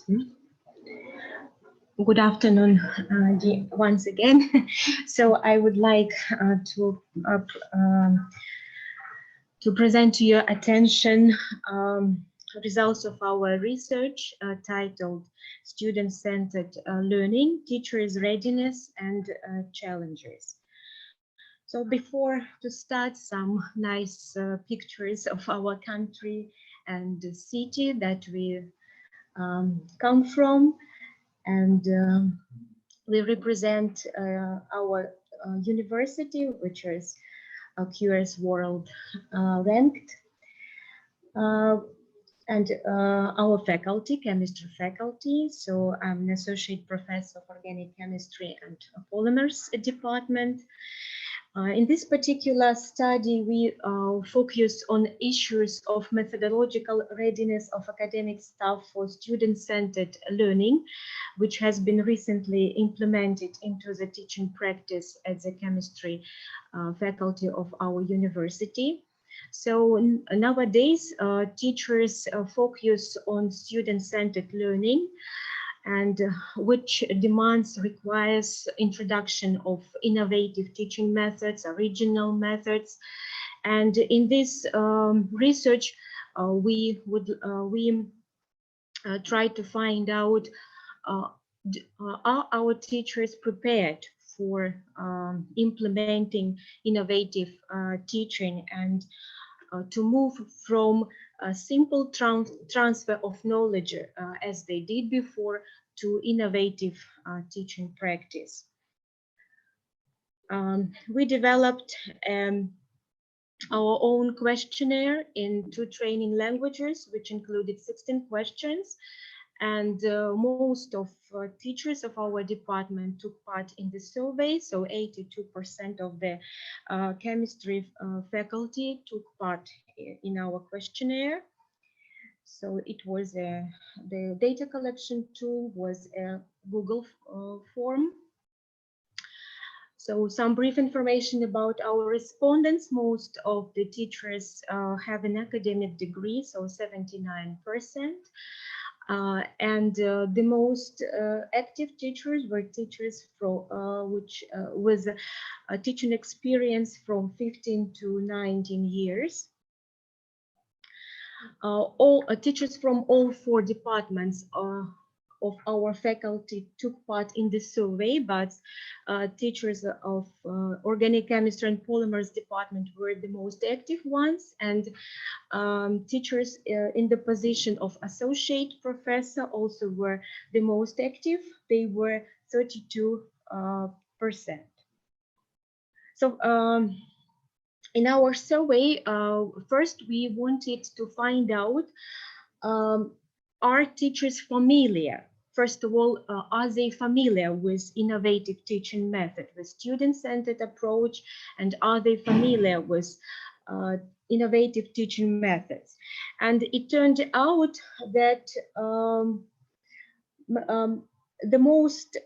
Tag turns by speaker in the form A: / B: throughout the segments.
A: Good afternoon once again. So I would like to present to your attention results of our research titled Student-Centered Learning, Teachers' Readiness and Challenges. So before to start, some nice pictures of our country and the city that we come from. And we represent our university, which is QS World ranked, and our faculty, chemistry faculty. So I'm an associate professor of organic chemistry and polymers department. In this particular study, we focus on issues of methodological readiness of academic staff for student-centered learning, which has been recently implemented into the teaching practice at the chemistry faculty of our university. So nowadays, teachers focus on student-centered learning, and which requires introduction of innovative teaching methods, original methods. And in this research, we try to find out are our teachers prepared for implementing innovative teaching and to move from a simple transfer of knowledge as they did before to innovative teaching practice. We developed our own questionnaire in 2 training languages, which included 16 questions. And most of teachers of our department took part in the survey. So 82% of the chemistry faculty took part in our questionnaire. So it was the data collection tool was a Google form. So some brief information about our respondents. Most of the teachers have an academic degree, so 79%. And the most active teachers were teachers with a teaching experience from 15 to 19 years. All teachers from all 4 departments of our faculty took part in the survey, but teachers of organic chemistry and polymers department were the most active ones, and teachers in the position of associate professor also were the most active. They were 32%. So in our survey, first we wanted to find out, are teachers familiar? First of all, are they familiar with innovative teaching method, with student-centered approach, and are they familiar with innovative teaching methods? And it turned out that the most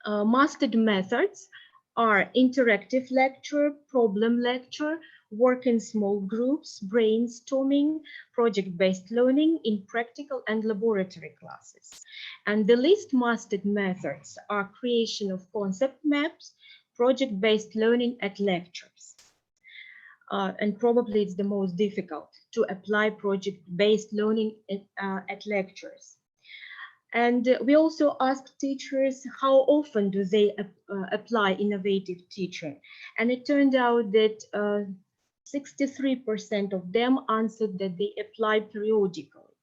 A: mastered methods are interactive lecture, problem lecture, work in small groups, brainstorming, project-based learning in practical and laboratory classes. And the least mastered methods are creation of concept maps, project-based learning at lectures. And probably it's the most difficult to apply project-based learning at lectures. And we also asked teachers how often do they apply innovative teaching. And it turned out that 63% of them answered that they apply periodically.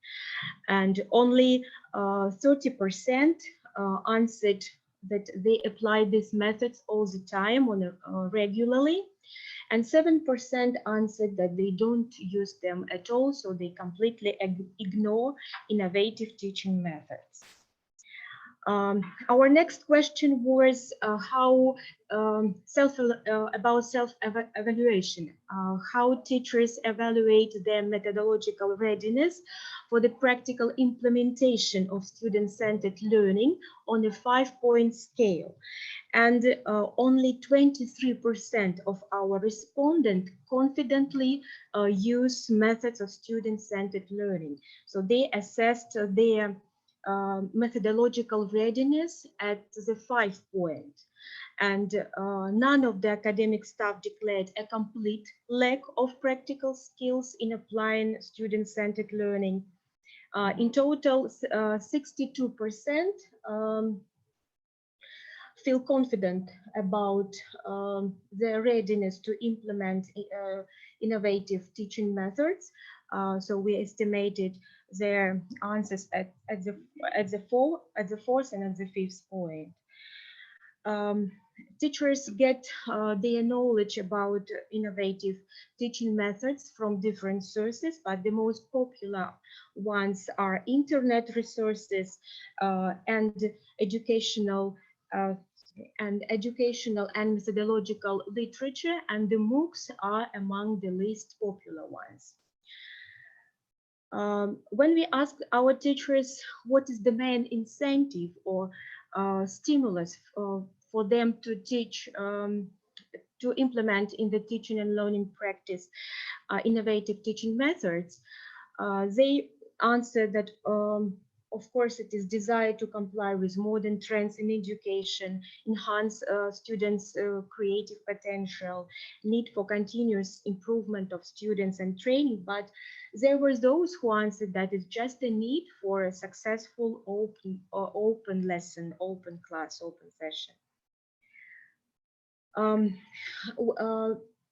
A: And only 30% answered that they apply these methods all the time, regularly. And 7% answered that they don't use them at all, so they completely ignore innovative teaching methods. Our next question was how about self-evaluation, how teachers evaluate their methodological readiness for the practical implementation of student-centered learning on a 5-point scale. And only 23% of our respondents confidently use methods of student-centered learning. So they assessed their methodological readiness at the 5-point. And none of the academic staff declared a complete lack of practical skills in applying student-centered learning. In total, 62% feel confident about their readiness to implement innovative teaching methods. So we estimated their answers at the fourth and at the 5th point. Teachers get their knowledge about innovative teaching methods from different sources, but the most popular ones are internet resources and educational and methodological literature, and the MOOCs are among the least popular ones. When we ask our teachers what is the main incentive or stimulus for them to teach, to implement in the teaching and learning practice innovative teaching methods, they answer that of course, it is desire to comply with modern trends in education, enhance students' creative potential, need for continuous improvement of students and training. But there were those who answered that it's just a need for a successful open lesson, open class, open session.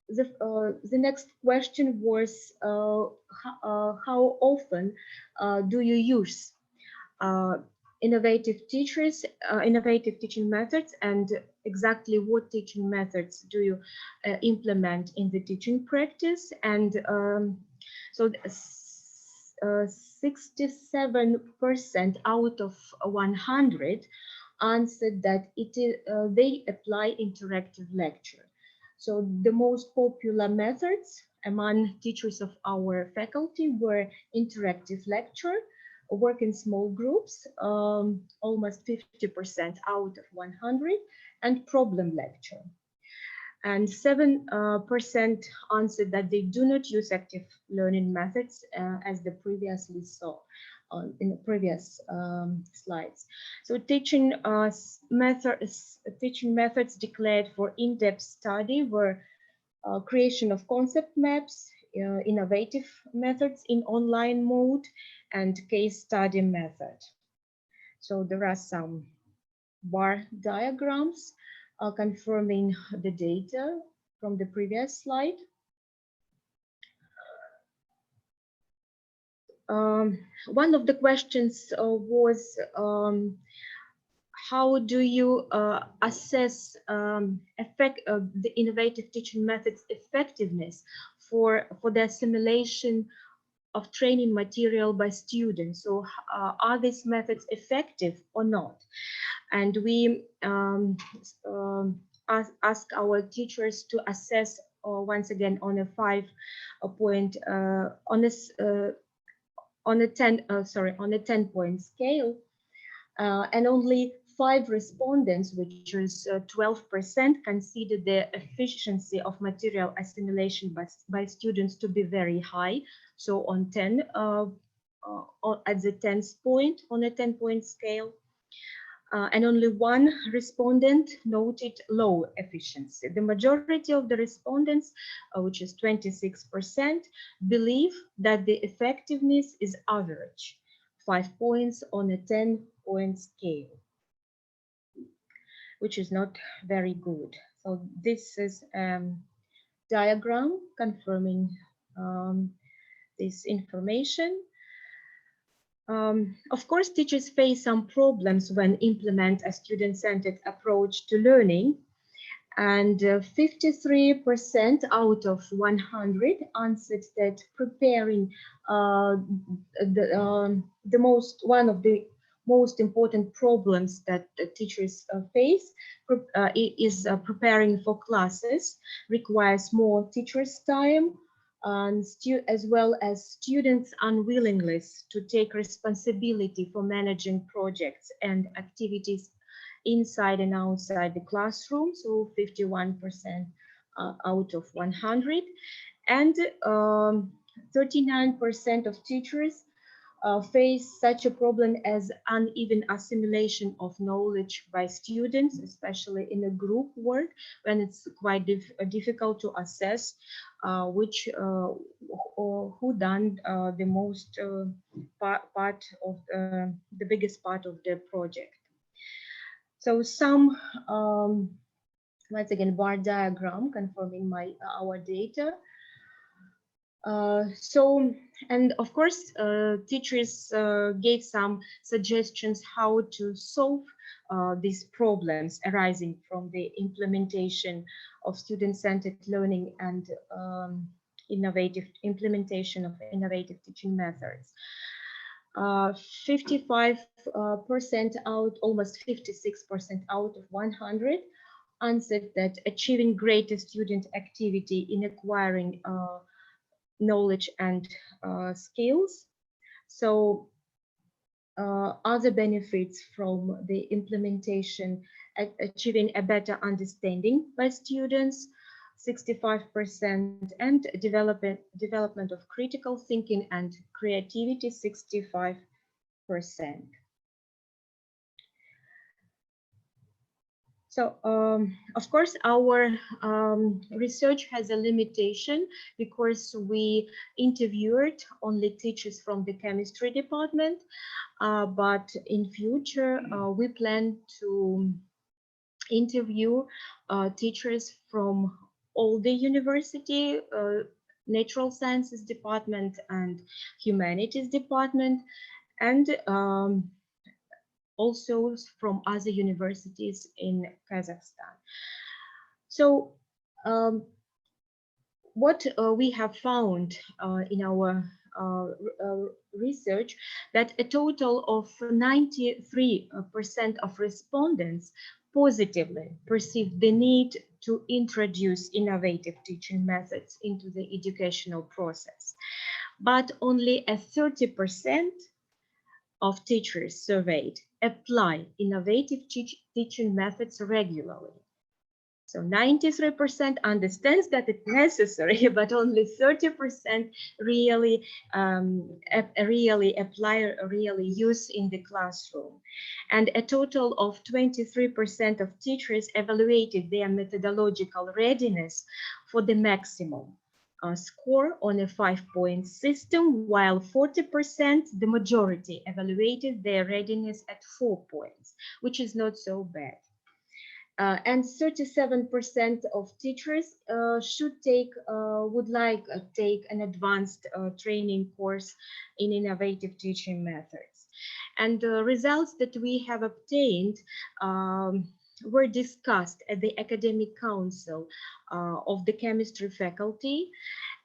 A: The next question was how often do you use innovative teaching methods, and exactly what teaching methods do you implement in the teaching practice? And so 67% out of 100 answered that they apply interactive lecture. So the most popular methods among teachers of our faculty were interactive lecture, work in small groups, almost 50% out of 100, and problem lecture. And 7% answered that they do not use active learning methods, as the previously saw in the previous slides. So teaching methods declared for in-depth study were creation of concept maps, innovative methods in online mode, and case study method. So there are some bar diagrams confirming the data from the previous slide. One of the questions was how do you assess the innovative teaching methods effectiveness for the assimilation of training material by students? So are these methods effective or not? And we ask our teachers to assess once again on a 5-point on a 10-point scale, and only 5 respondents, which is 12%, considered the efficiency of material assimilation by students to be very high. So on 10, at the 10th point on a 10-point scale, and only 1 respondent noted low efficiency. The majority of the respondents, which is 26%, believe that the effectiveness is average, 5 points on a 10-point scale, which is not very good. So this is a diagram confirming this information. Of course, teachers face some problems when implement a student-centered approach to learning, and 53% out of 100 answered that preparing one of the most important problems that the teachers face is preparing for classes, requires more teachers' time, and as well as students' unwillingness to take responsibility for managing projects and activities inside and outside the classroom, so 51% out of 100, and 39% of teachers face such a problem as uneven assimilation of knowledge by students, especially in a group work, when it's quite difficult to assess which or who done the most part of the biggest part of the project. So some once again bar diagram confirming our data. And of course, teachers gave some suggestions how to solve these problems arising from the implementation of student-centered learning and implementation of innovative teaching methods. 55% out, almost 56% out of 100 answered that achieving greater student activity in acquiring knowledge and skills. So other benefits from the implementation, achieving a better understanding by students, 65%, and development of critical thinking and creativity, 65%. So, of course, our research has a limitation because we interviewed only teachers from the chemistry department, but in future, we plan to interview teachers from all the university, natural sciences department and humanities department, and also from other universities in Kazakhstan. So what we have found in our research, that a total of 93% of respondents positively perceived the need to introduce innovative teaching methods into the educational process, but only a 30% of teachers surveyed apply innovative teaching methods regularly. So 93% understands that it's necessary, but only 30% really really use in the classroom. And a total of 23% of teachers evaluated their methodological readiness for the maximum score on a 5-point system, while 40%, the majority, evaluated their readiness at 4 points, which is not so bad. And 37% of teachers would like to take an advanced training course in innovative teaching methods. And the results that we have obtained were discussed at the Academic Council of the Chemistry faculty.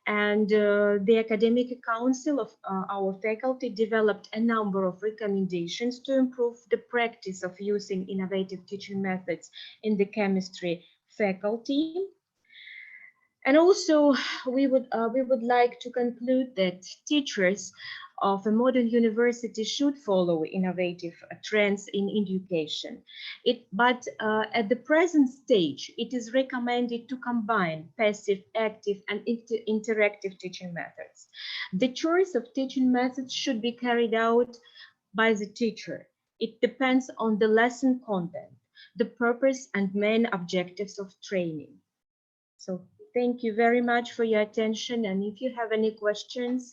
A: And the Academic Council of our faculty developed a number of recommendations to improve the practice of using innovative teaching methods in the chemistry faculty. And also, we would like to conclude that teachers of a modern university should follow innovative trends in education. But at the present stage, it is recommended to combine passive, active, and interactive teaching methods. The choice of teaching methods should be carried out by the teacher. It depends on the lesson content, the purpose, and main objectives of training. So thank you very much for your attention. And if you have any questions,